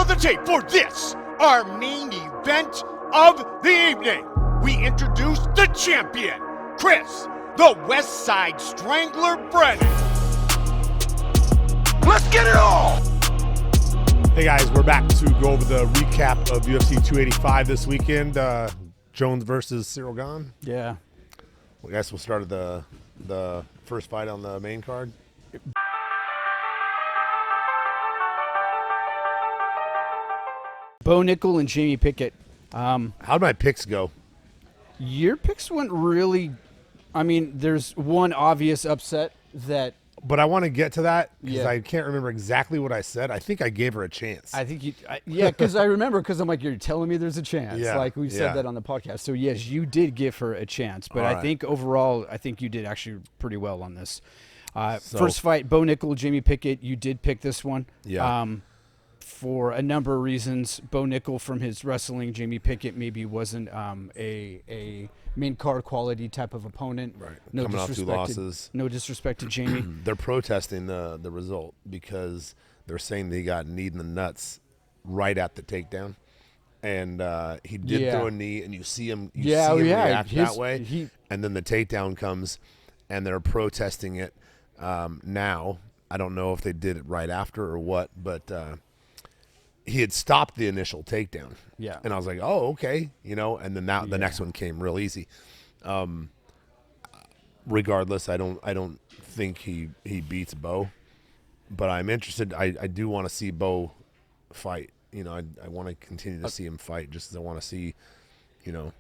the tape for this, our main event of the evening. We introduce the champion, Chris, the West Side Strangler Brennan. Let's get it on! Hey guys, we're back to go over the recap of UFC 285 this weekend. Jones versus Cyril Gane. Yeah. I guess we'll start at the first fight on the main card. Bo Nickel and Jamie Pickett. How'd my picks go? Your picks went really. I mean, there's one obvious upset that. But I want to get to that because Yeah. I can't remember exactly what I said. I think I gave her a chance. I think you. Yeah, because I remember, because I'm like, you're telling me there's a chance. Yeah, Like we said yeah. that on the podcast. So yes, you did give her a chance, but All I right. think overall, I think you did actually pretty well on this. So- First fight, Bo Nickel, Jamie Pickett. You did pick this one. Yeah. For a number of reasons. Bo Nickel from his wrestling, Jamie Pickett maybe wasn't a main card quality type of opponent. Right. No Coming off 2 disrespect losses. No disrespect to Jamie. They're protesting the result because they're saying they got kneed in the nuts right at the takedown. And he did Yeah. throw a knee, and you see him, Yeah, oh, yeah. react His- that way. he- And then the takedown comes, and they're protesting it now. I don't know if they did it right after or what, but he had stopped the initial takedown. Yeah. And I was like, oh, okay. And then the next one came real easy. Regardless, I don't think he beats Bo, but I'm interested. I do want to see Bo fight. I want to continue to see him fight just as I want to see, and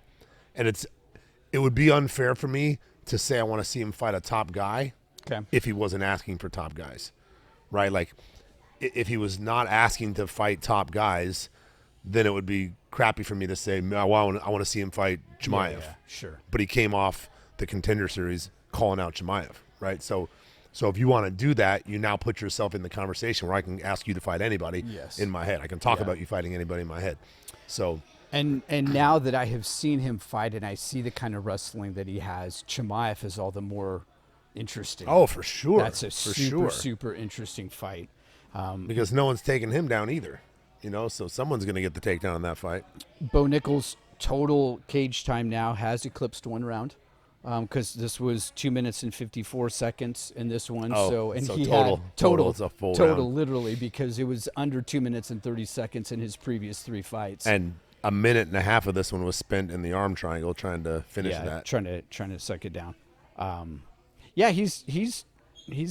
it would be unfair for me to say I want to see him fight a top guy Okay. if he wasn't asking for top guys, right? Like if he was not asking to fight top guys, then it would be crappy for me to say, I want to see him fight Chimaev. Yeah, sure. But he came off the Contender Series calling out Chimaev, right? So if you want to do that, you now put yourself in the conversation where I can ask you to fight anybody Yes. in my head. I can talk Yeah. about you fighting anybody in my head. So And now that I have seen him fight and I see the kind of wrestling that he has, Chimaev is all the more interesting. oh, for sure. That's a for super, sure. super interesting fight. Because no one's taking him down either. So someone's going to get the takedown in that fight. Bo Nickel's total cage time now has eclipsed 1 round, because this was 2 minutes and 54 seconds in this one. Oh, And so he total- had total, it's a full total round. literally, because it was under 2 minutes and 30 seconds in his previous 3 fights. And a minute and a half of this one was spent in the arm triangle trying to finish that. trying to suck it down. Yeah, he's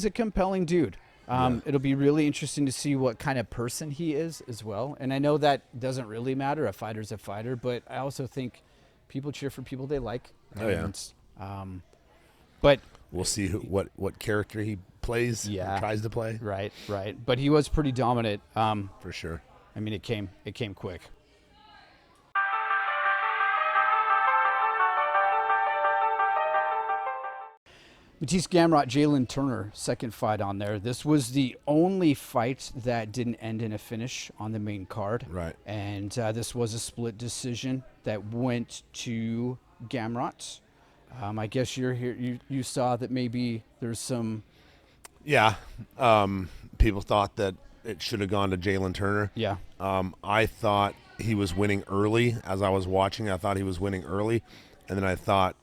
a compelling dude. It'll be really interesting to see what kind of person he is as well. And I know that doesn't really matter. A fighter's a fighter, but I also think people cheer for people they like. Oh, yeah. And, but We'll see what character he plays, Yeah. or tries to play, right. But he was pretty dominant. for sure. I mean, it came quick. MATEUSZ Gamrot, Jalen Turner, second fight on there. This was the only fight that didn't end in a finish on the main card. Right. And this was a split decision that went to Gamrot. I guess you're here. You saw that maybe there's some. Yeah. People thought that it should have gone to Jalen Turner. Yeah. I thought he was winning early as I was watching. I thought he was winning early. And then I thought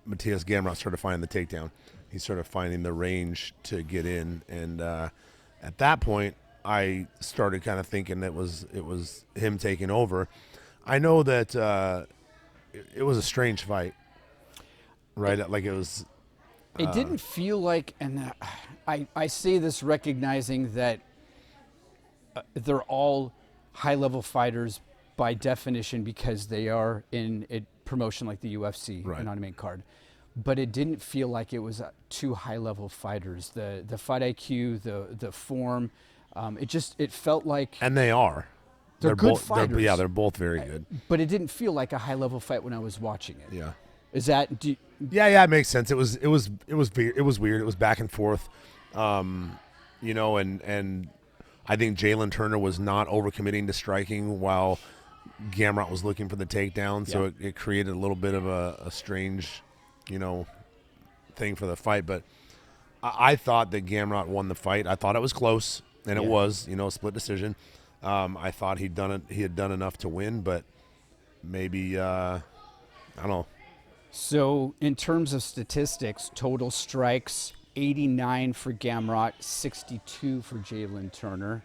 MATEUSZ Gamrot started finding the takedown. He started finding the range to get in. And at that point, I started kind of thinking it was him taking over. I know that it was a strange fight, right? Like it was. It didn't feel like, and I say this recognizing that they're all high-level fighters by definition because they are in a promotion like the UFC Right. and on a main card. But it didn't feel like it was 2 high-level fighters. The fight IQ, the form, it felt like. And they are. They're good both, fighters. they're both very good. But it didn't feel like a high-level fight when I was watching it. Yeah. Is that? Yeah, it makes sense. It was weird. It was back and forth, and I think Jalen Turner was not overcommitting to striking while Gamrot was looking for the takedown. So it created a little bit of a strange, thing for the fight. But I thought that Gamrot won the fight. I thought it was close, and it was, split decision. I thought he had done enough to win, but maybe I don't know. So in terms of statistics, total strikes 89 for Gamrot, 62 for Jalen Turner,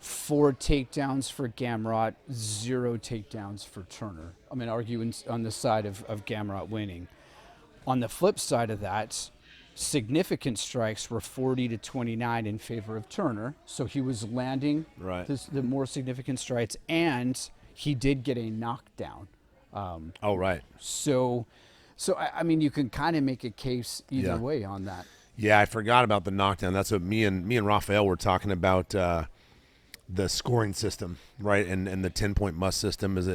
4 takedowns for Gamrot, 0 takedowns for Turner. I'm going to argue on the side of Gamrot winning. On the flip side of that, significant strikes were 40 to 29 in favor of Turner. So he was landing the more significant strikes, and he did get a knockdown. Right. So I mean, you can kind of make a case either way on that. Yeah, I forgot about the knockdown. That's what me and Raphael were talking about. The scoring system, right, and the 10-point must system. Is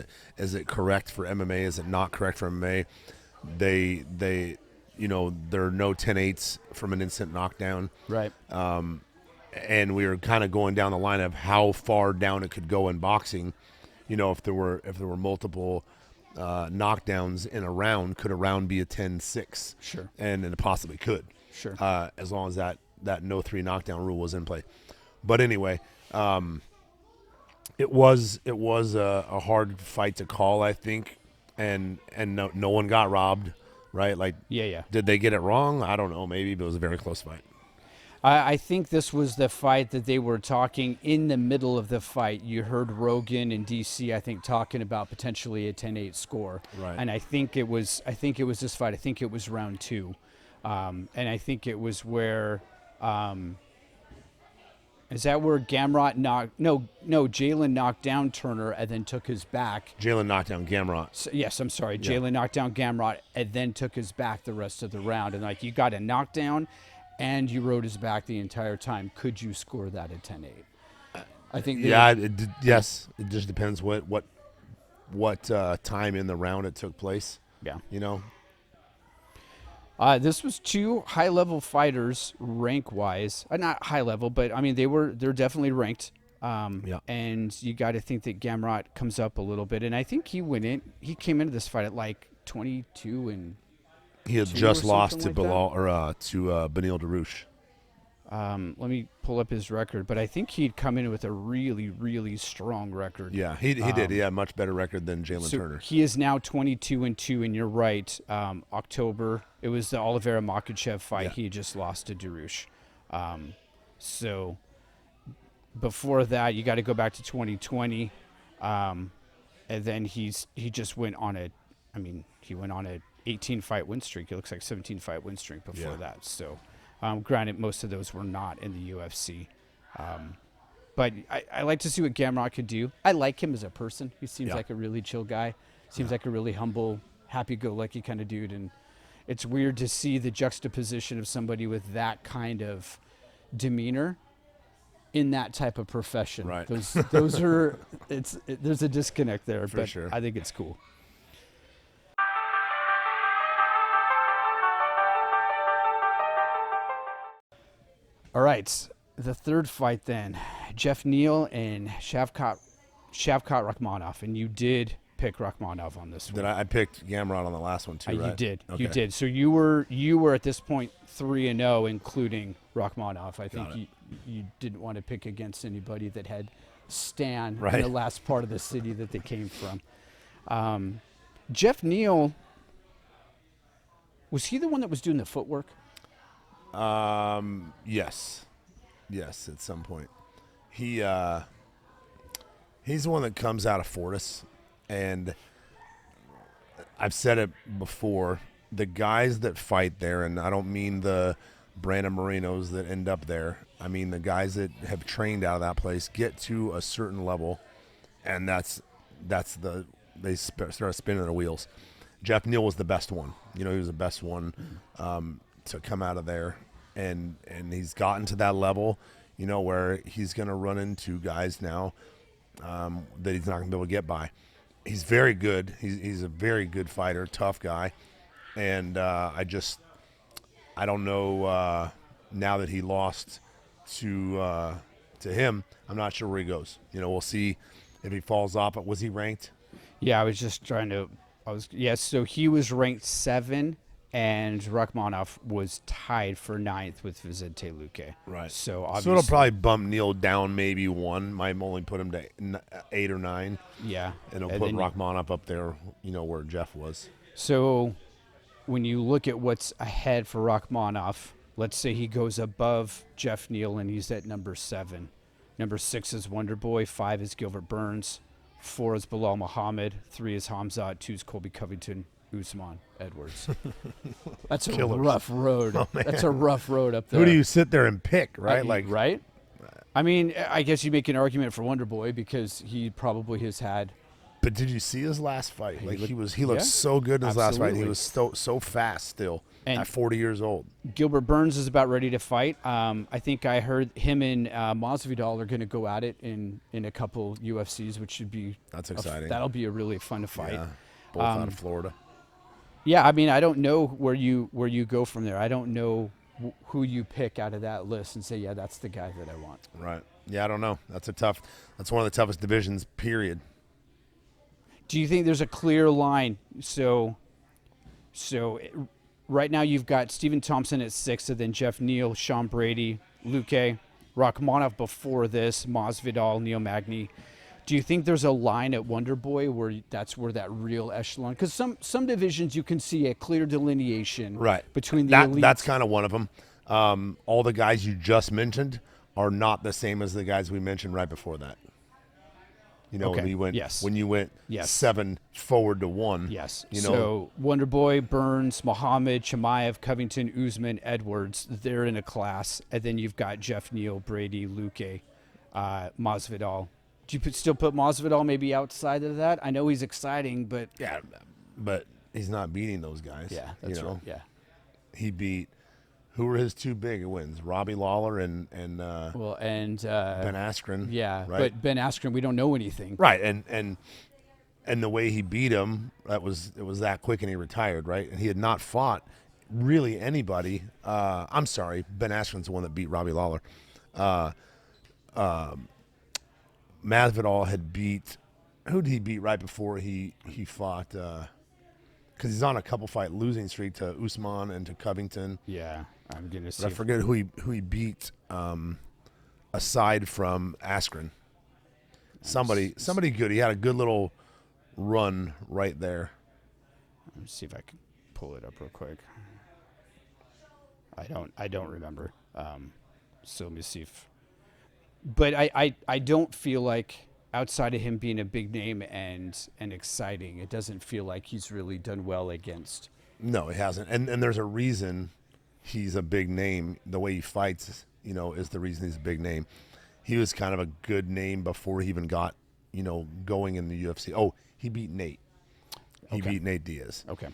it correct for MMA? Is it not correct for MMA? They there are no 10-8s from an instant knockdown, right? And we were kind of going down the line of how far down it could go in boxing. If there were multiple knockdowns in a round, could a round be a 10-6? Sure. And it possibly could. Sure. As long as that no 3 knockdown rule was in play. But anyway, it was a hard fight to call, I think, and no one got robbed, right? Like, yeah. Did they get it wrong? I don't know, maybe, but it was a very close fight. I think this was the fight that they were talking in the middle of the fight. You heard Rogan and DC, I think, talking about potentially a 10-8 score. Right. And I think it was this fight. I think it was round 2. And I think it was where is that where Gamrot Jalen knocked down Turner and then took his back. Jalen knocked down Gamrot. So, yes, I'm sorry. Yeah. Jalen knocked down Gamrot and then took his back the rest of the round. And like, you got a knockdown and you rode his back the entire time. Could you score that at 10-8? I think. Yes. It just depends what time in the round it took place. Yeah. This was 2 high-level fighters, rank-wise. Not high-level, but I mean they're definitely ranked. And you got to think that Gamrot comes up a little bit, and I think he came into this fight at like 22 and. He had just lost to Beneil Dariush. Let me pull up his record, but I think he'd come in with a really, really strong record. Yeah, he did. He had a much better record than Jalen Turner. He is now 22-2, and you're right. October, it was the Oliveira Makhachev fight. Yeah. He just lost to Dariush. So before that, you got to go back to 2020, and then he just went on a 18-fight win streak. It looks like 17-fight win streak before that. So. Granted, most of those were not in the UFC. But I like to see what Gamrot could do. I like him as a person. He seems like a really chill guy. Seems like a really humble, happy-go-lucky kind of dude. And it's weird to see the juxtaposition of somebody with that kind of demeanor in that type of profession. Right. Those are there's a disconnect there, but sure. I think it's cool. All right, the third fight then, Jeff Neal and Shavkat Rakhmonov, and you did pick Rakhmonov on this one. I picked Gamrot on the last one too, right? You did. Okay. You did. So you were at this point 3-0, including Rakhmonov. I think you didn't want to pick against anybody that had Stan in the last part of the city that they came from. Jeff Neal, was he the one that was doing the footwork? Yes, at some point. He's the one that comes out of Fortis, and I've said it before, the guys that fight there, and I don't mean the Brandon Morinos that end up there, I mean the guys that have trained out of that place get to a certain level, and they start spinning their wheels. Jeff Neal was the best one. He was the best one to come out of there, and he's gotten to that level, where he's going to run into guys now that he's not going to be able to get by. He's very good. He's a very good fighter, tough guy, and I don't know now that he lost to him. I'm not sure where he goes. We'll see if he falls off. But was he ranked? Yeah, I was just trying to. So he was ranked 7. and Rachmanov was tied for 9th with Vicente Luque. Right. So So obviously, it'll probably bump Neal down maybe 1. Might only put him to 8 or 9. yeah. And it'll And put then- Rachmanov up there, where Jeff was. So when you look at what's ahead for Rachmanov, let's say he goes above Jeff Neal and he's at number 7. Number 6 is Wonderboy. 5 is Gilbert Burns. 4 is Bilal Muhammad. 3 is Hamzat. 2 is Colby Covington. Usman Edwards. That's a Killers. rough road. Oh, man. That's a rough road up there. Who do you sit there and pick, right? Right? I mean, I guess you make an argument for Wonderboy because he probably has had. But did you see his last fight? Like he looked yeah. so good in his last fight. He Absolutely. was so fast still And- at 40 years old. Gilbert Burns is about ready to fight. I think I heard him and Masvidal are going to go at it in a couple UFCs, which should be That's exciting. That'll be a really fun fight. Yeah, both out of Florida. Yeah, I mean, I don't know where you go from there. I don't know who you pick out of that list and say, yeah, that's the guy that I want. Right. Yeah, I don't know. That's one of the toughest divisions, period. Do you think there's a clear line? So right now you've got Stephen Thompson at 6, and then Jeff Neal, Sean Brady, Luque, Rachmanov before this, Masvidal, Neil Magny. Do you think there's a line at Wonderboy where that's where that real echelon? Because some divisions you can see a clear delineation between the elites. That's kind of one of them. All the guys you just mentioned are not the same as the guys we mentioned right before that. Okay. When you went 7 forward to 1. Yes. You know, So Wonderboy, Burns, Muhammad, Chimaev, Covington, Usman, Edwards, they're in a class. And then you've got Jeff Neal, Brady, Luque, Masvidal. Do you still put Masvidal maybe outside of that? I know he's exciting, but yeah, but he's not beating those guys. yeah, that's right. Yeah. He beat, who were his 2 big wins? Robbie Lawler and Ben Askren. Yeah, right? but Ben Askren, we don't know anything. Right, and the way he beat him, it was that quick, and he retired, right? And he had not fought really anybody. I'm sorry, Ben Askren's the one that beat Robbie Lawler. Masvidal had beat, who did he beat right before he fought? Because he's on a couple fight losing streak to Usman and to Covington. Yeah, I'm gonna see. I forget who he beat aside from Askren. Somebody good. He had a good little run right there. Let me see if I can pull it up real quick. I don't remember. So let me see if. But I don't feel like outside of him being a big name and exciting, it doesn't feel like he's really done well against. No, he hasn't. And there's a reason he's a big name. The way he fights, is the reason he's a big name. He was kind of a good name before he even got, going in the UFC. Oh, he beat Nate. He beat Nate Diaz. Okay.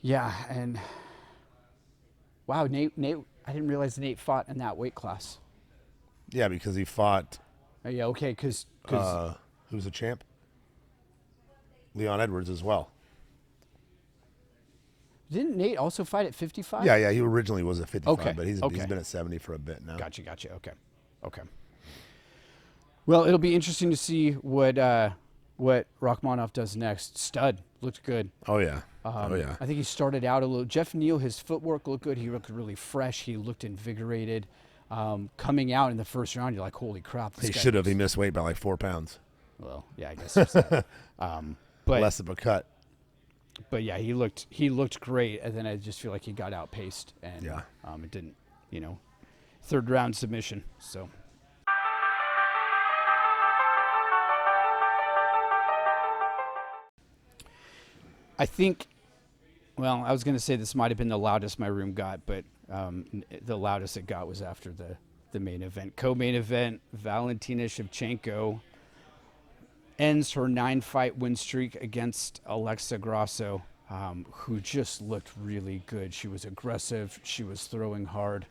Yeah, and wow, Nate, I didn't realize Nate fought in that weight class. Yeah, because he fought. Yeah, okay, because Who's the champ? Leon Edwards as well. Didn't Nate also fight at 55? Yeah. He originally was at 55, Okay, but he's okay. been at 70 for a bit now. Gotcha. Okay. Well, it'll be interesting to see what Rachmanov does next. Stud looked good. Oh yeah. I think he started out a little. Jeff Neal, his footwork looked good. He looked really fresh. He looked invigorated. Coming out in the first round, you're like, holy crap. He should have. He missed weight by like 4 pounds. Well, yeah, I guess. There's that. But less of a cut. But yeah, he looked great, and then I just feel like he got outpaced, and it didn't, third round submission. So. I think, well, I was going to say this might have been the loudest my room got, but the loudest it got was after the main event. Co-main event, Valentina Shevchenko ends her 9-fight win streak against Alexa Grasso, who just looked really good. She was aggressive. She was throwing hard.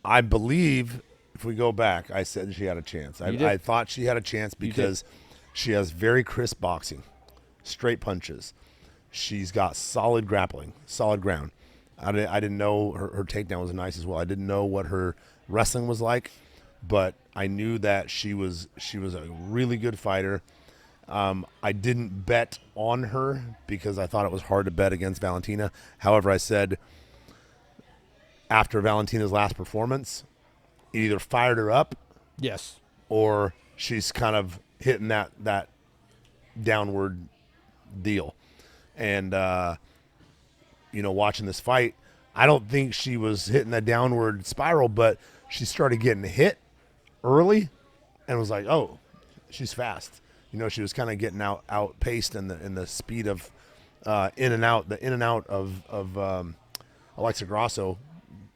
I believe, if we go back, I said she had a chance. I thought she had a chance because she has very crisp boxing, straight punches. She's got solid grappling, solid ground. I didn't know her takedown was nice as well. I didn't know what her wrestling was like, but I knew that she was a really good fighter. I didn't bet on her because I thought it was hard to bet against Valentina. However, I said after Valentina's last performance, it either fired her up, Yes. or she's kind of hitting that downward deal. And watching this fight, I don't think she was hitting that downward spiral, but she started getting hit early and was like, oh, she's fast. She was kind of getting outpaced in the speed of in and out of Alexa Grasso,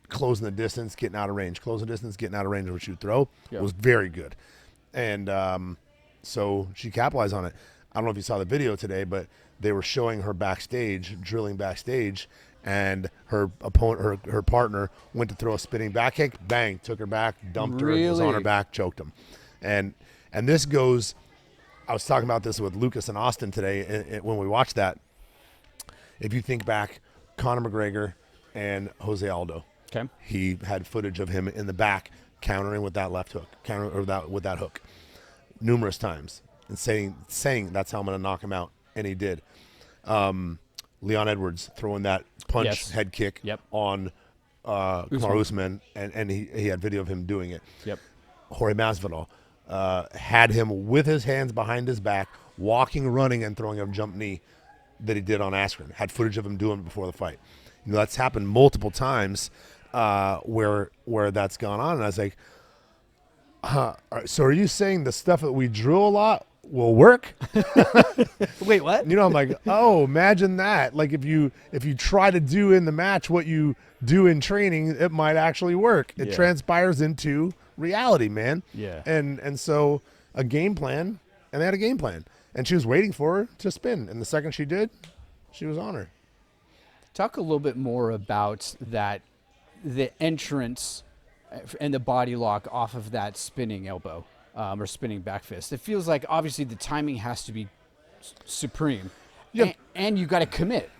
closing the distance, getting out of range, closing the distance, getting out of range of what she would throw. Yep. Was very good. And so she capitalized on it. I don't know if you saw the video today, but they were showing her backstage, drilling backstage, and her opponent, her partner, went to throw a spinning back kick, bang, took her back, dumped her, was on her back, choked him. And this goes, I was talking about this with Lucas and Austin today when we watched that. If you think back, Conor McGregor and Jose Aldo, Okay. he had footage of him in the back countering with that left hook, with that hook, numerous times, and saying that's how I'm going to knock him out, and he did. Leon Edwards throwing that punch head kick on Kamaru Usman, and he had video of him doing it. Yep. Jorge Masvidal had him with his hands behind his back, walking, running, and throwing a jump knee that he did on Askren. Had footage of him doing it before the fight. That's happened multiple times where that's gone on. And I was like, so are you saying the stuff that we drill a lot will work? Wait, what? I'm like, oh, imagine that. Like if you try to do in the match what you do in training, it might actually work. It transpires into reality, man. Yeah. And so a game plan, and they had a game plan, and she was waiting for her to spin, and the second she did, she was on her. Talk a little bit more about that, the entrance and the body lock off of that spinning elbow or spinning back fist. It feels like obviously the timing has to be supreme, and you got to commit.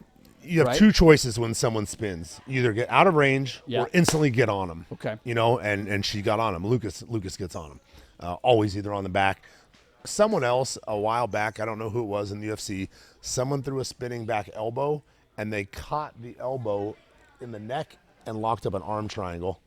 You have two choices when someone spins: you either get out of range or instantly get on them. Okay. And she got on him. Lucas gets on him, always either on the back. Someone else a while back, I don't know who it was in the UFC, someone threw a spinning back elbow, and they caught the elbow in the neck and locked up an arm triangle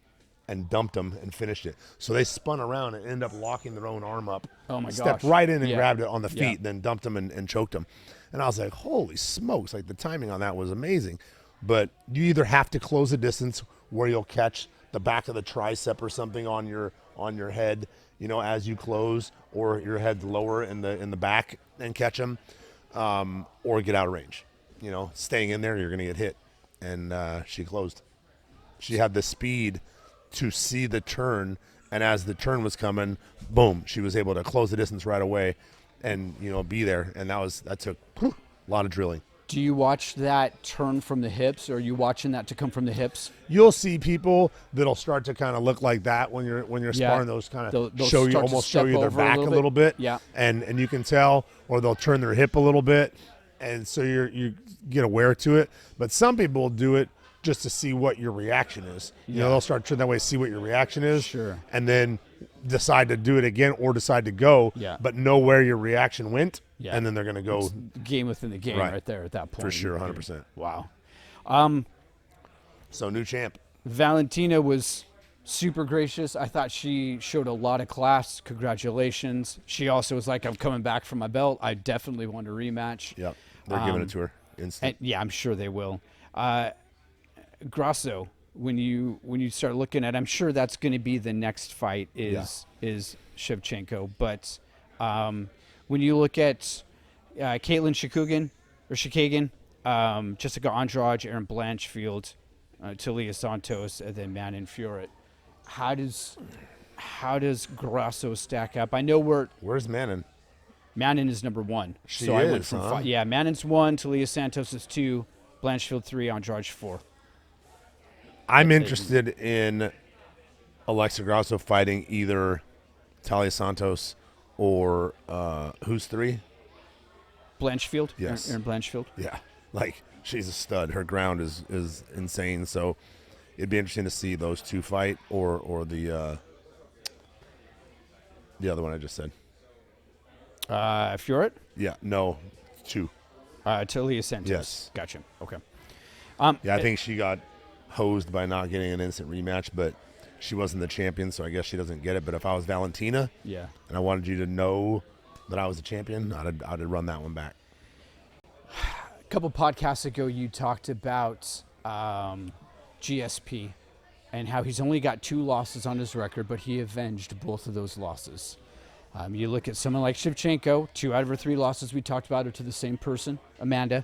and dumped him and finished it. So they spun around and ended up locking their own arm up. Oh, my gosh. Stepped right in and grabbed it on the feet, then dumped him and choked him. And I was like, holy smokes, like the timing on that was amazing. But you either have to close the distance where you'll catch the back of the tricep or something on your head, as you close, or your head lower in the back and catch them, or get out of range. Staying in there, you're going to get hit. And she closed. She had the speed to see the turn, and as the turn was coming, boom, she was able to close the distance right away and, be there. And that took a lot of drilling. Do you watch that turn from the hips, or are you watching that to come from the hips? You'll see people that'll start to kind of look like that when you're sparring. Those kind of they'll show you their back a little bit. Yeah. And you can tell, or they'll turn their hip a little bit, and so you get aware to it. But some people will do it just to see what your reaction is. They'll start turning that way, see what your reaction is, Sure. and then decide to do it again or decide to go, but know where your reaction went, and then they're going to go. It's the game within the game right there at that point. For sure, 100%. Wow. So new champ. Valentina was super gracious. I thought she showed a lot of class. Congratulations. She also was like, I'm coming back for my belt. I definitely want a rematch. Yep. They're giving it to her instant. And, I'm sure they will. Grasso, when you start looking at, I'm sure that's going to be the next fight is Shevchenko. But when you look at Caitlin Chikagan, Jessica Andrade, Erin Blanchfield, Talia Santos, and then Manon Fiorot, how does Grasso stack up? I know where's Manon? Manon is number one. She so is, I went from huh? Manon's 1, Talia Santos is 2, Blanchfield 3, Andrade 4. I'm interested in Alexa Grasso fighting either Talia Santos or who's 3? Blanchfield? Yes. Erin Blanchfield? Yeah. Like, she's a stud. Her ground is insane. So it'd be interesting to see those two fight or the other one I just said. Furret? Yeah, no, 2. Talia Santos. Yes. Gotcha. Okay. Yeah, I think she got hosed by not getting an instant rematch, but she wasn't the champion, so I guess she doesn't get it. But if I was Valentina, Yeah. and I wanted you to know that I was the champion, I'd have run that one back. A couple podcasts ago, you talked about GSP and how he's only got 2 losses on his record, but he avenged both of those losses. You look at someone like Shevchenko, 2 out of her 3 losses we talked about are to the same person, Amanda.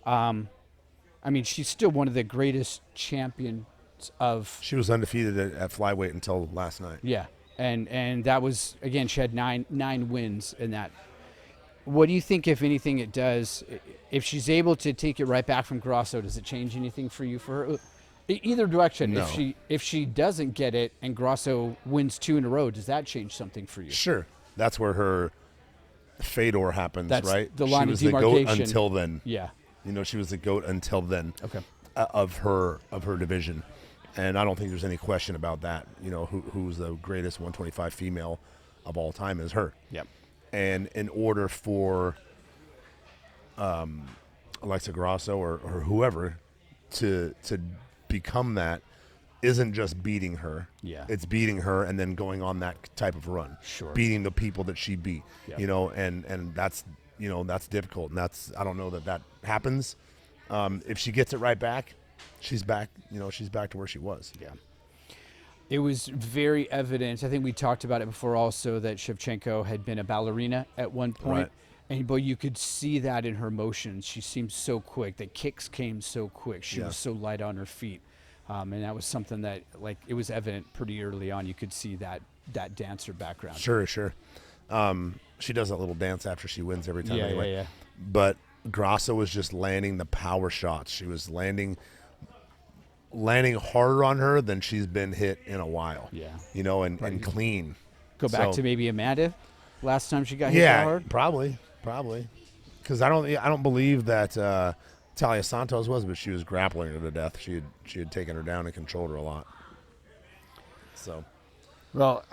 I mean, she's still one of the greatest champions of. She was undefeated at flyweight until last night. Yeah, and that was, again, she had nine wins in that. What do you think, if anything, it does? If she's able to take it right back from Grasso, does it change anything for you for her? Either direction. No. If she doesn't get it and Grasso wins 2 in a row, does that change something for you? Sure. That's where her Fedor happens, That's right? the line she of was the demarcation. GOAT until then. Yeah. You know, she was the GOAT until then. Okay. Of her division, and I don't think there's any question about that. You know, who's the greatest 125 female of all time is her. Yep. And in order for Alexa Grasso or whoever to become that, isn't just beating her. Yeah. It's beating her and then going on that type of run. Sure. Beating the people that she beat. Yep. You know, and that's, you know, that's difficult, and that's, I don't know that happens. If she gets it right back, she's back. You know, she's back to where she was. Yeah. It was very evident. I think we talked about it before also, that Shevchenko had been a ballerina at one point. Right. But you could see that in her motions. She seemed so quick. The kicks came so quick. She was so light on her feet. And that was something that, like, it was evident pretty early on. You could see that dancer background. Sure. She does that little dance after she wins every time anyway. Yeah. But Grasso was just landing the power shots. She was landing harder on her than she's been hit in a while. Yeah. You know, and clean. Go back So- to maybe Amanda last time she got hit that hard? Probably. Because I don't believe that Talia Santos was, but she was grappling her to death. She had taken her down and controlled her a lot. So. Well,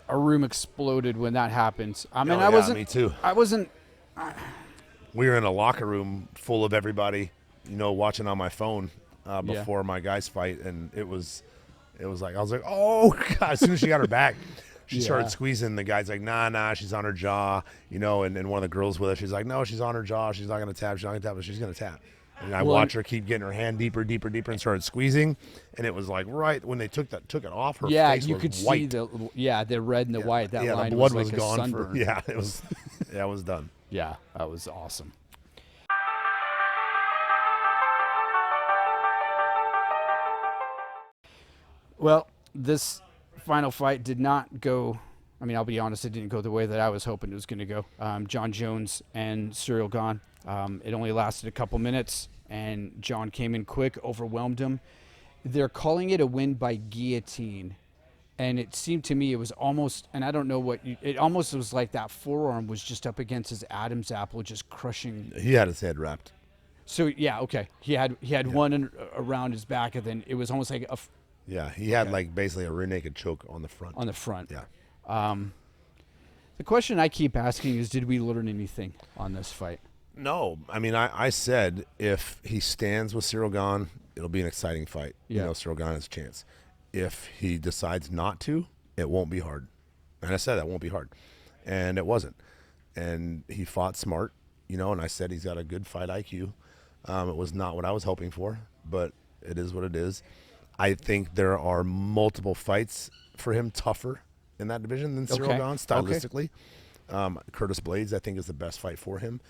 our room exploded when that happened. I mean, Me too. I wasn't. We were in a locker room full of everybody, you know, watching on my phone before my guys fight, and it was like, I was like, oh God! As soon as she got her back, she started squeezing. The guy's like, nah, she's on her jaw, you know, and one of the girls with her, she's like, no, she's on her jaw. She's not gonna tap. But she's gonna tap. And I watched her keep getting her hand deeper, and started squeezing, and it was like right when they took it off, her face you was could white. see the red and the white. That line the blood was like gone. a sunburn. It was. Yeah, it was done. Yeah, that was awesome. Well, this final fight did not go. I mean, I'll be honest, it didn't go the way that I was hoping it was going to go. John Jones and Cyril Gane. It only lasted a couple minutes, and John came in quick, overwhelmed him. They're calling it a win by guillotine. And it seemed to me it was almost, and I don't know what, it almost was like that forearm was just up against his Adam's apple, just crushing. He had his head wrapped. So, yeah, okay. He had one around his back, and then it was almost like he had like basically a rear naked choke on the front. on the front. Yeah. The question I keep asking is, did we learn anything on this fight? No, I mean, I said if he stands with Cyril Gane, it'll be an exciting fight. Yeah. You know, Cyril Gane has a chance. If he decides not to, it won't be hard. And I said that won't be hard. And it wasn't. And he fought smart, you know, and I said he's got a good fight IQ. It was not what I was hoping for, but it is what it is. I think there are multiple fights for him tougher in that division than Cyril Gane, stylistically. Curtis Blades, I think, is the best fight for him.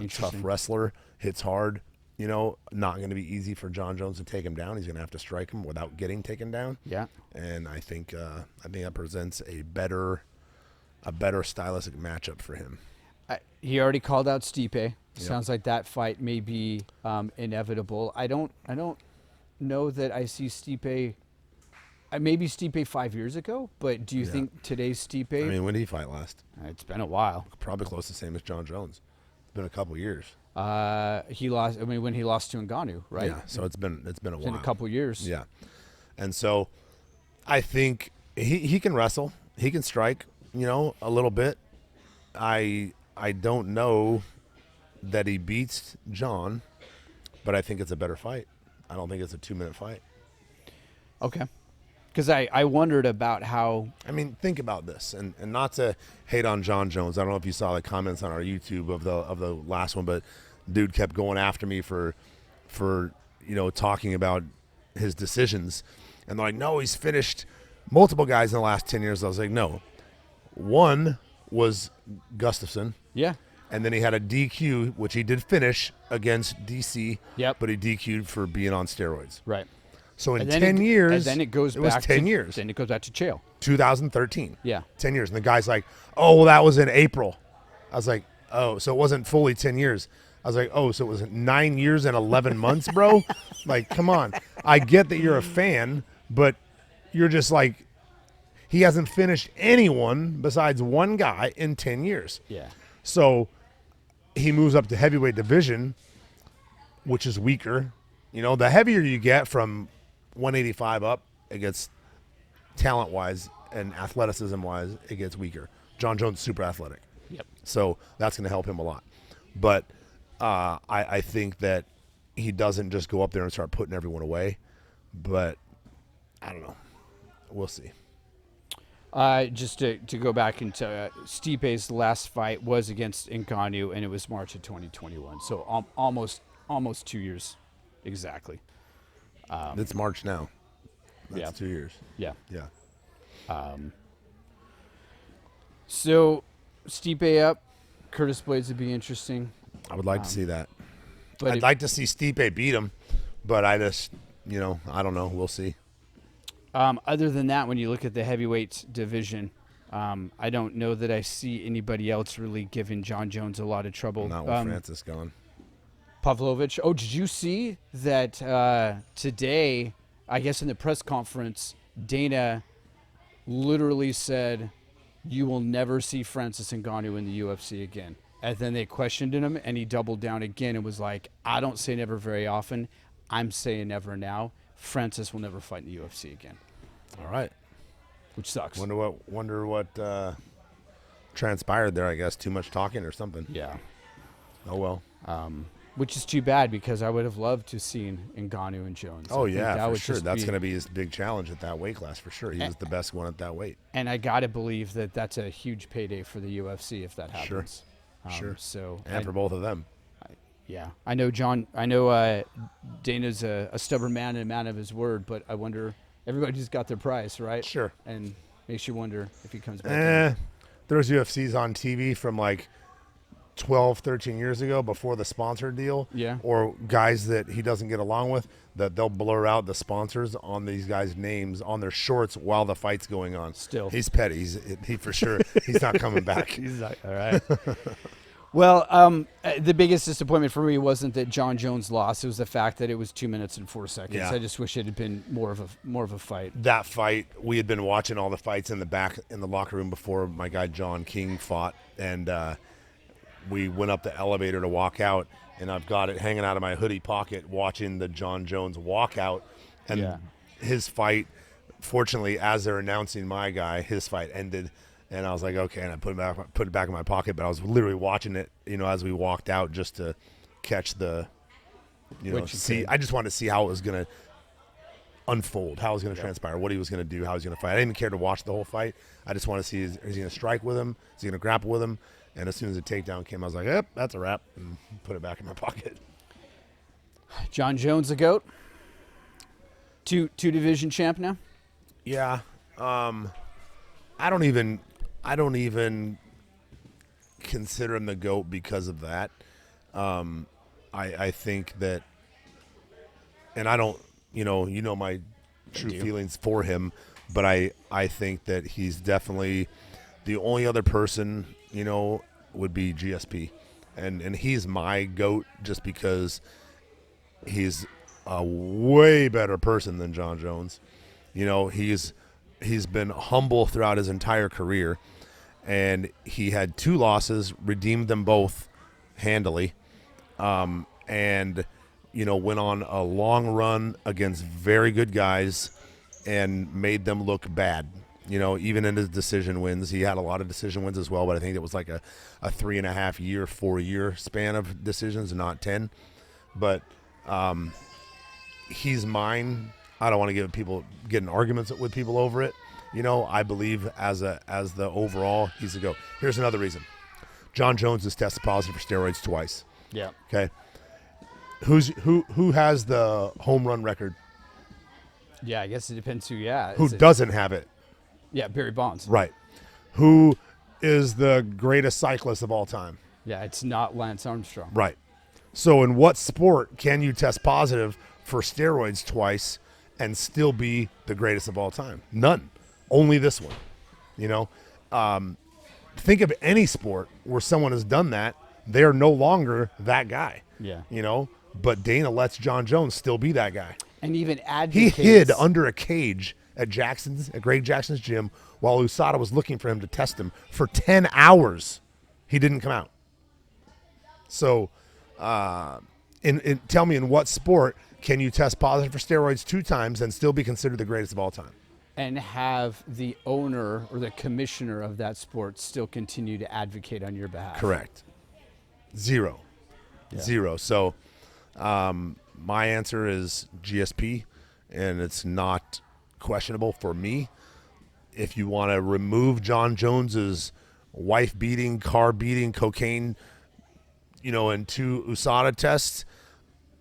Tough wrestler, hits hard. You know, not going to be easy for John Jones to take him down. He's going to have to strike him without getting taken down. Yeah. And I think that presents a better stylistic matchup for him. He already called out Stipe. Sounds like that fight may be inevitable. I don't know that I see Stipe. Maybe Stipe 5 years ago, but do you think today's Stipe? I mean, when did he fight last? It's been a while. Probably close to the same as John Jones. It's been a couple years. He lost. I mean, when he lost to Ngannou, right? Yeah. So it's been a while. It's been a couple years. Yeah. And so, I think he can wrestle. He can strike. You know, a little bit. I I don't know that he beats John, but I think it's a better fight. I don't think it's a 2-minute fight. Okay. Because I wondered about how. I mean, think about this, and not to hate on John Jones. I don't know if you saw the comments on our YouTube of the last one, but dude kept going after me for talking about his decisions, and they're like, no, he's finished multiple guys in the last 10 years. I was like, no, one was Gustafsson. Yeah. And then he had a DQ, which he did finish against DC. Yep. But he DQ'd for being on steroids. Right. So in 10 years, and then it goes was back 10 years. Then it goes back to jail. 2013. Yeah. 10 years. And the guy's like, oh, well, that was in April. I was like, oh, so it wasn't fully 10 years. I was like, oh, so it was 9 years and 11 months, bro? Like, come on. I get that you're a fan, but you're just like, he hasn't finished anyone besides one guy in 10 years. Yeah. So he moves up to heavyweight division, which is weaker. You know, the heavier you get from 185 up, it gets talent-wise and athleticism-wise, it gets weaker. John Jones is super athletic. Yep. So that's going to help him a lot. But I think that he doesn't just go up there and start putting everyone away. But I don't know. We'll see. Just to go back into Stipe's last fight was against Ngannou, and it was March of 2021. So almost 2 years exactly. It's March now. That's Yeah. 2 years. Yeah. Yeah. So Stipe up, Curtis Blades would be interesting. I would like to see that. But I'd like to see Stipe beat him, but I just, I don't know. We'll see. Other than that, when you look at the heavyweight division, I don't know that I see anybody else really giving John Jones a lot of trouble. Not with Francis gone. Pavlovich. Oh, did you see that today, I guess in the press conference, Dana literally said, you will never see Francis Ngannou in the UFC again. And then they questioned him, and he doubled down again and was like, I don't say never very often. I'm saying never now. Francis will never fight in the UFC again. All right. Which sucks. Wonder what transpired there, I guess. Too much talking or something. Yeah. Oh, well. Which is too bad because I would have loved to have seen Ngannou and Jones. Oh, I think yeah, that for would sure. just That's be- going to be his big challenge at that weight class for sure. He was the best one at that weight. And I got to believe that that's a huge payday for the UFC if that Sure. happens. Sure. So And for both of them. yeah, I know Dana's a stubborn man and a man of his word, but I wonder, everybody's got their price, right? Sure. And makes you wonder if he comes back. There's UFCs on TV from like 12, 13 years ago before the sponsor deal. Yeah. Or guys that he doesn't get along with, that they'll blur out the sponsors on these guys' names on their shorts while the fight's going on. Still. He's petty. He for sure, he's not coming back. He's like, all right. Well, the biggest disappointment for me wasn't that John Jones lost. It was the fact that it was 2 minutes and 4 seconds. Yeah. I just wish it had been more of a fight. That fight, we had been watching all the fights in the locker room before my guy John King fought, and we went up the elevator to walk out, and I've got it hanging out of my hoodie pocket watching the John Jones walkout, and Yeah. his fight. Fortunately, as they're announcing my guy, his fight ended, and I was like, okay, and I put it back in my pocket. But I was literally watching it, as we walked out, just to catch the, Which you see. could. I just wanted to see how it was gonna unfold, how it was going to transpire, what he was going to do, how he was going to fight. I didn't even care to watch the whole fight. I just wanted to see, is he going to strike with him? Is he going to grapple with him? And as soon as the takedown came, I was like, yep, that's a wrap, and put it back in my pocket. John Jones, the GOAT. Two division champ now. Yeah. I don't even consider him the GOAT because of that. I think that, and I don't, my true feelings for him, but I think that he's definitely the only other person, would be GSP. And he's my GOAT just because he's a way better person than John Jones. He's been humble throughout his entire career, and he had 2 losses, redeemed them both handily, and went on a long run against very good guys and made them look bad. You know, even in his decision wins, he had a lot of decision wins as well, but I think it was like a 3.5 year, 4 year span of decisions, not 10. But he's mine. I don't want to give people getting arguments with people over it. You know, I believe as the overall, he's a go. Here's another reason. John Jones has tested positive for steroids twice. Yeah. Okay. Who has the home run record? Yeah, I guess it depends who. Yeah. Who doesn't have it? Yeah, Barry Bonds. Right. Who is the greatest cyclist of all time? Yeah, it's not Lance Armstrong. Right. So in what sport can you test positive for steroids twice and still be the greatest of all time? None. Only this one. You know, think of any sport where someone has done that. They're no longer that guy. Yeah. You know, but Dana lets John Jones still be that guy. And even He advocates. hid under a cage at Greg Jackson's gym while USADA was looking for him to test him for 10 hours. He didn't come out. So, tell me, in what sport can you test positive for steroids 2 times and still be considered the greatest of all time? And have the owner or the commissioner of that sport still continue to advocate on your behalf. Correct. Zero. Yeah. Zero. So, my answer is GSP, and it's not questionable for me. If you want to remove John Jones's wife beating, car beating, cocaine, you know, and 2 USADA tests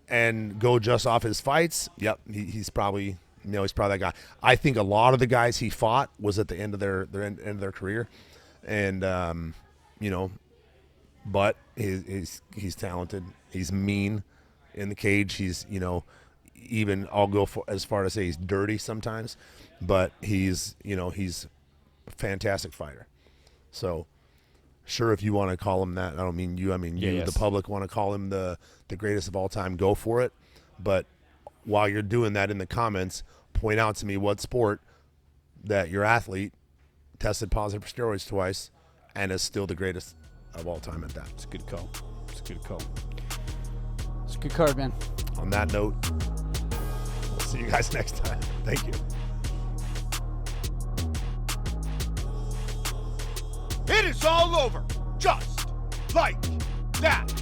and go just off his fights, yep, he's probably that guy. I think a lot of the guys he fought was at the end of their end of their career, and you know, but he's talented. He's mean in the cage. He's, you know, even I'll go as far to say he's dirty sometimes, but he's a fantastic fighter. So sure, if you want to call him that, I don't mean you, I mean you, yes. the public, want to call him the greatest of all time, go for it. But while you're doing that in the comments, point out to me what sport that your athlete tested positive for steroids twice and is still the greatest of all time at that. It's a good call. It's a good call. It's a good card, man. On that note, we'll see you guys next time. Thank you. It is all over, just like that.